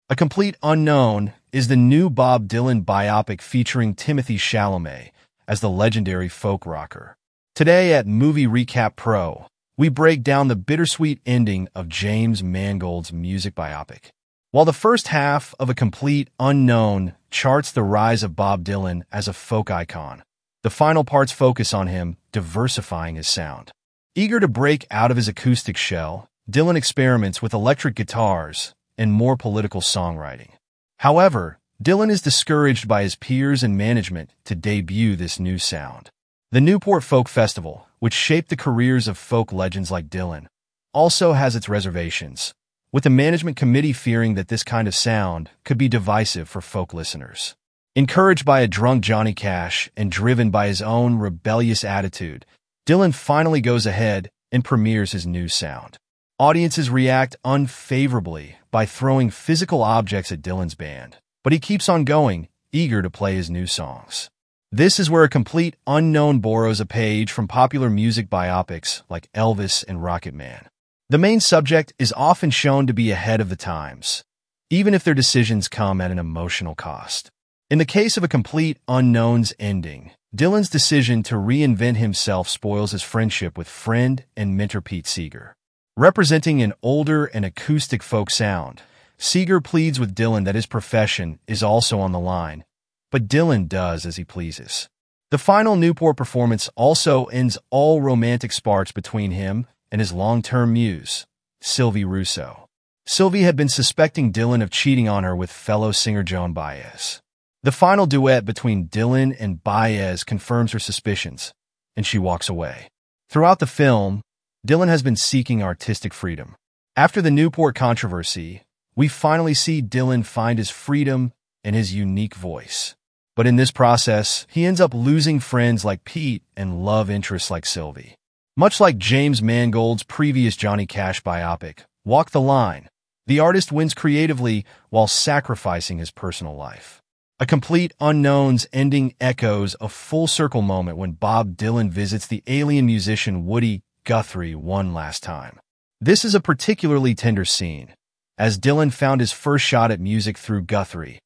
A Complete Unknown is the new Bob Dylan biopic featuring Timothy Chalamet as the legendary folk rocker. Today at Movie Recap Pro, we break down the bittersweet ending of James Mangold's music biopic. While the first half of A Complete Unknown charts the rise of Bob Dylan as a folk icon, the final parts focus on him diversifying his sound. Eager to break out of his acoustic shell, Dylan experiments with electric guitars and more political songwriting. However, Dylan is discouraged by his peers and management to debut this new sound. The Newport Folk Festival, which shaped the careers of folk legends like Dylan, also has its reservations, with the management committee fearing that this kind of sound could be divisive for folk listeners. Encouraged by a drunk Johnny Cash and driven by his own rebellious attitude, Dylan finally goes ahead and premieres his new sound. Audiences react unfavorably by throwing physical objects at Dylan's band, but he keeps on going, eager to play his new songs. This is where A Complete Unknown borrows a page from popular music biopics like Elvis and Rocket Man. The main subject is often shown to be ahead of the times, even if their decisions come at an emotional cost. In the case of A Complete Unknown's ending, Dylan's decision to reinvent himself spoils his friendship with friend and mentor Pete Seeger. Representing an older and acoustic folk sound, Seeger pleads with Dylan that his profession is also on the line, but Dylan does as he pleases. The final Newport performance also ends all romantic sparks between him and his long-term muse, Sylvie Rousseau. Sylvie had been suspecting Dylan of cheating on her with fellow singer Joan Baez. The final duet between Dylan and Baez confirms her suspicions, and she walks away. Throughout the film, Dylan has been seeking artistic freedom. After the Newport controversy, we finally see Dylan find his freedom and his unique voice. But in this process, he ends up losing friends like Pete and love interests like Sylvie. Much like James Mangold's previous Johnny Cash biopic, Walk the Line, the artist wins creatively while sacrificing his personal life. A Complete Unknown's ending echoes a full-circle moment when Bob Dylan visits the alien musician Woody Guthrie one last time. This is a particularly tender scene, as Dylan found his first shot at music through Guthrie,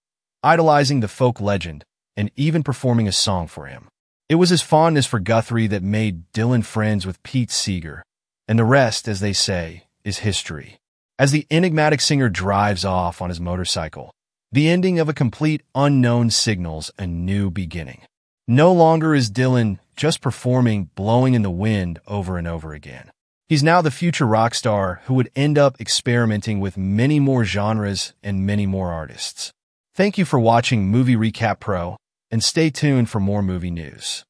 idolizing the folk legend and even performing a song for him. It was his fondness for Guthrie that made Dylan friends with Pete Seeger, and the rest, as they say, is history. As the enigmatic singer drives off on his motorcycle, the ending of A Complete Unknown signals a new beginning. No longer is Dylan just performing Blowing in the Wind over and over again. He's now the future rock star who would end up experimenting with many more genres and many more artists. Thank you for watching Movie Recap Pro, and stay tuned for more movie news.